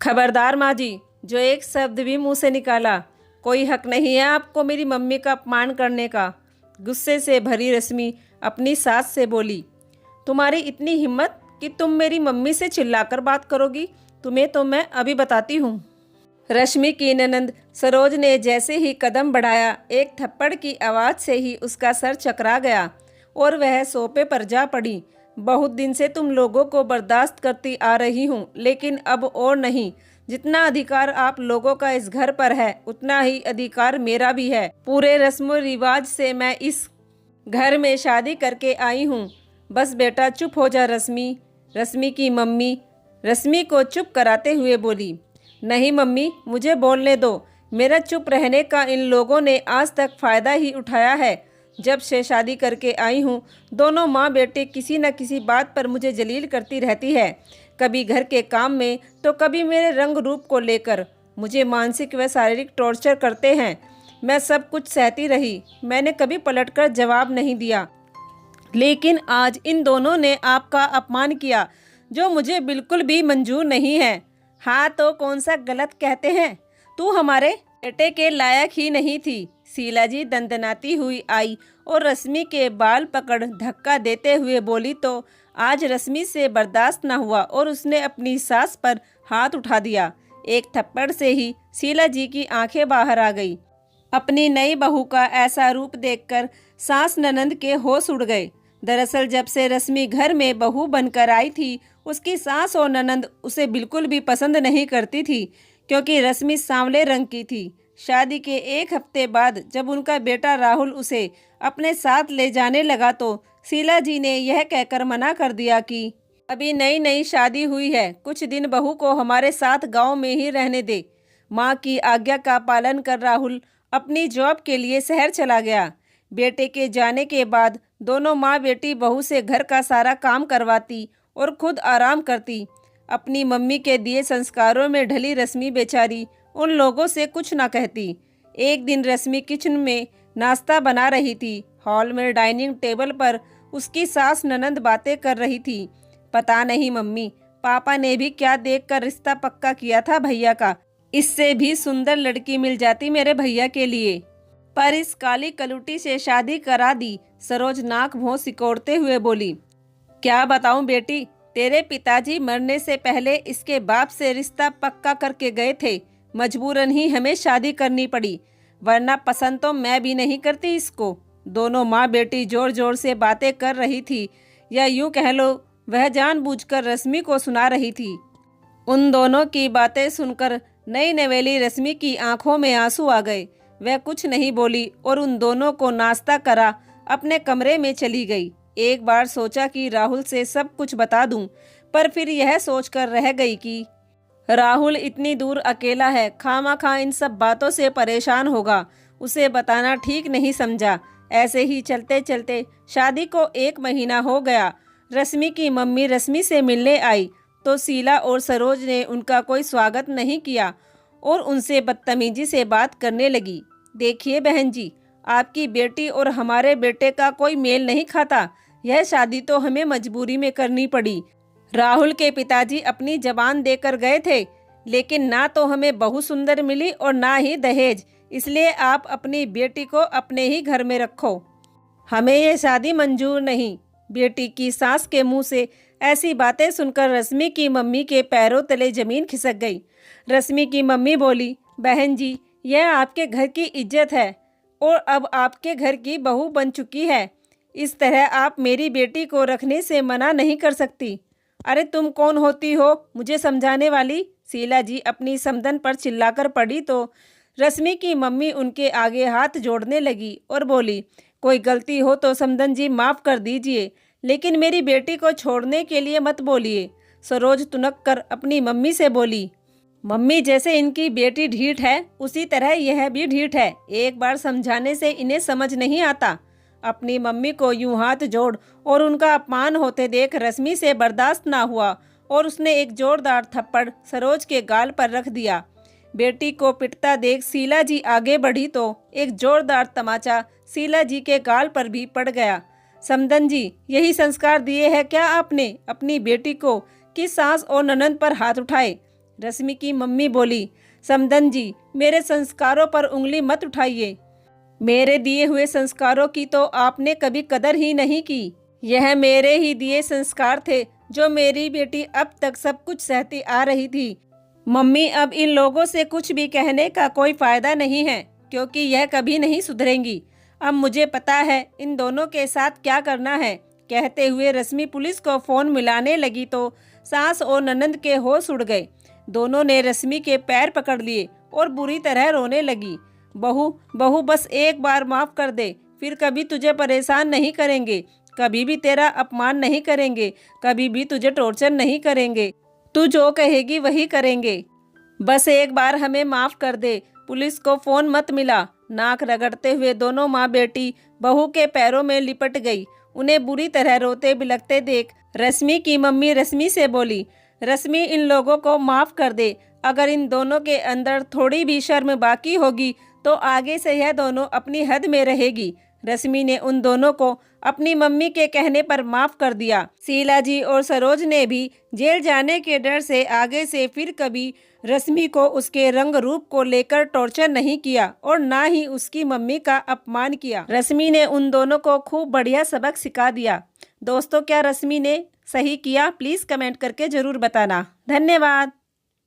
खबरदार माँ जी, जो एक शब्द भी मुंह से निकाला, कोई हक नहीं है आपको मेरी मम्मी का अपमान करने का। गुस्से से भरी रश्मि अपनी सास से बोली, तुम्हारी इतनी हिम्मत कि तुम मेरी मम्मी से चिल्लाकर बात करोगी? तुम्हें तो मैं अभी बताती हूँ। रश्मि की ननंद सरोज ने जैसे ही कदम बढ़ाया, एक थप्पड़ की आवाज़ से ही उसका सर चकरा गया और वह सोफे पर जा पड़ी। बहुत दिन से तुम लोगों को बर्दाश्त करती आ रही हूँ, लेकिन अब और नहीं। जितना अधिकार आप लोगों का इस घर पर है, उतना ही अधिकार मेरा भी है। पूरे रस्म रिवाज से मैं इस घर में शादी करके आई हूँ। बस बेटा चुप हो जा रश्मि। रश्मि की मम्मी रश्मि को चुप कराते हुए बोली, नहीं मम्मी, मुझे बोलने दो। मेरा चुप रहने का इन लोगों ने आज तक फ़ायदा ही उठाया है। जब से शादी करके आई हूँ, दोनों माँ बेटे किसी न किसी बात पर मुझे जलील करती रहती है। कभी घर के काम में तो कभी मेरे रंग रूप को लेकर मुझे मानसिक व शारीरिक टॉर्चर करते हैं। मैं सब कुछ सहती रही, मैंने कभी पलटकर जवाब नहीं दिया। लेकिन आज इन दोनों ने आपका अपमान किया, जो मुझे बिल्कुल भी मंजूर नहीं है। हाँ तो कौन सा गलत कहते हैं? तू हमारे बेटे के लायक ही नहीं थी। शीला जी दंदनाती हुई आई और रश्मि के बाल पकड़ धक्का देते हुए बोली तो आज रश्मि से बर्दाश्त न हुआ और उसने अपनी सास पर हाथ उठा दिया। एक थप्पड़ से ही शीला जी की आंखें बाहर आ गई। अपनी नई बहू का ऐसा रूप देखकर सास ननंद के होश उड़ गए। दरअसल जब से रश्मि घर में बहू बनकर आई थी, उसकी सास और ननंद उसे बिल्कुल भी पसंद नहीं करती थी, क्योंकि रश्मि सांवले रंग की थी। शादी के एक हफ्ते बाद जब उनका बेटा राहुल उसे अपने साथ ले जाने लगा तो शीला जी ने यह कहकर मना कर दिया कि अभी नई नई शादी हुई है, कुछ दिन बहू को हमारे साथ गांव में ही रहने दे। माँ की आज्ञा का पालन कर राहुल अपनी जॉब के लिए शहर चला गया। बेटे के जाने के बाद दोनों माँ बेटी बहू से घर का सारा काम करवाती और खुद आराम करती। अपनी मम्मी के दिए संस्कारों में ढली रश्मि बेचारी उन लोगों से कुछ ना कहती। एक दिन रश्मि किचन में नाश्ता बना रही थी। हॉल में डाइनिंग टेबल पर उसकी सास ननंद बातें कर रही थी। पता नहीं मम्मी, पापा ने भी क्या देखकर रिश्ता पक्का किया था भैया का। इससे भी सुंदर लड़की मिल जाती मेरे भैया के लिए, पर इस काली कलुटी से शादी करा दी। सरोज नाक भौं सिकोड़ते हुए बोली, क्या बताऊं बेटी, तेरे पिताजी मरने से पहले इसके बाप से रिश्ता पक्का करके गए थे। मजबूरन ही हमें शादी करनी पड़ी, वरना पसंद तो मैं भी नहीं करती इसको। दोनों माँ बेटी जोर जोर से बातें कर रही थी, या यूं कह लो वह जानबूझकर रश्मि को सुना रही थी। उन दोनों की बातें सुनकर नई नवेली रश्मि की आंखों में आंसू आ गए। वह कुछ नहीं बोली और उन दोनों को नाश्ता करा अपने कमरे में चली गई। एक बार सोचा कि राहुल से सब कुछ बता दूं, पर फिर यह सोचकर रह गई कि राहुल इतनी दूर अकेला है, खामखा इन सब बातों से परेशान होगा। उसे बताना ठीक नहीं समझा। ऐसे ही चलते चलते शादी को 1 महीना हो गया। रश्मि की मम्मी रश्मि से मिलने आई तो शीला और सरोज ने उनका कोई स्वागत नहीं किया और उनसे बदतमीजी से बात करने लगी। देखिए बहन जी, आपकी बेटी और हमारे बेटे का कोई मेल नहीं खाता। यह शादी तो हमें मजबूरी में करनी पड़ी। राहुल के पिताजी अपनी जबान देकर गए थे, लेकिन ना तो हमें बहू सुंदर मिली और ना ही दहेज। इसलिए आप अपनी बेटी को अपने ही घर में रखो। हमें ये शादी मंजूर नहीं। बेटी की सास के मुंह से ऐसी बातें सुनकर रश्मि की मम्मी के पैरों तले जमीन खिसक गई। रश्मि की मम्मी बोली, बहन जी, यह आपके घर की इज्जत है और अब आपके घर की बहू बन चुकी है। इस तरह आप मेरी बेटी को रखने से मना नहीं कर सकती। अरे तुम कौन होती हो मुझे समझाने वाली? शीला जी अपनी समधन पर चिल्लाकर पड़ी तो रश्मि की मम्मी उनके आगे हाथ जोड़ने लगी और बोली, कोई गलती हो तो समधन जी माफ़ कर दीजिए, लेकिन मेरी बेटी को छोड़ने के लिए मत बोलिए। सरोज तुनक कर अपनी मम्मी से बोली, मम्मी जैसे इनकी बेटी ढीठ है, उसी तरह यह भी ढीठ है। एक बार समझाने से इन्हें समझ नहीं आता। अपनी मम्मी को यूं हाथ जोड़ और उनका अपमान होते देख रश्मि से बर्दाश्त ना हुआ और उसने एक जोरदार थप्पड़ सरोज के गाल पर रख दिया। बेटी को पिटता देख शीला जी आगे बढ़ी तो एक जोरदार तमाचा शीला जी के गाल पर भी पड़ गया। समधन जी, यही संस्कार दिए हैं क्या आपने अपनी बेटी को कि सास और ननंद पर हाथ उठाए? रश्मि की मम्मी बोली, समदन जी, मेरे संस्कारों पर उंगली मत उठाइए। मेरे दिए हुए संस्कारों की तो आपने कभी कदर ही नहीं की। यह मेरे ही दिए संस्कार थे जो मेरी बेटी अब तक सब कुछ सहती आ रही थी। मम्मी, अब इन लोगों से कुछ भी कहने का कोई फायदा नहीं है, क्योंकि यह कभी नहीं सुधरेंगी। अब मुझे पता है इन दोनों के साथ क्या करना है। कहते हुए रश्मि पुलिस को फ़ोन मिलाने लगी तो सास और ननंद के होश उड़ गए। दोनों ने रश्मि के पैर पकड़ लिए और बुरी तरह रोने लगी। बहू, बहू, बस एक बार माफ़ कर दे, फिर कभी तुझे परेशान नहीं करेंगे, कभी भी तेरा अपमान नहीं करेंगे, कभी भी तुझे टॉर्चर नहीं करेंगे, तू जो कहेगी वही करेंगे। बस एक बार हमें माफ़ कर दे। पुलिस को फ़ोन मत मिला। नाक रगड़ते हुए दोनों माँ बेटी बहू के पैरों में लिपट गई। उन्हें बुरी तरह रोते बिलखते देख रश्मि की मम्मी रश्मि से बोली, रश्मि, इन लोगों को माफ़ कर दे। अगर इन दोनों के अंदर थोड़ी भी शर्म बाकी होगी तो आगे से यह दोनों अपनी हद में रहेगी। रश्मि ने उन दोनों को अपनी मम्मी के कहने पर माफ़ कर दिया। शीला जी और सरोज ने भी जेल जाने के डर से आगे से फिर कभी रश्मि को उसके रंग रूप को लेकर टॉर्चर नहीं किया और ना ही उसकी मम्मी का अपमान किया। रश्मि ने उन दोनों को खूब बढ़िया सबक सिखा दिया। दोस्तों, क्या रश्मि ने सही किया? प्लीज़ कमेंट करके ज़रूर बताना। धन्यवाद।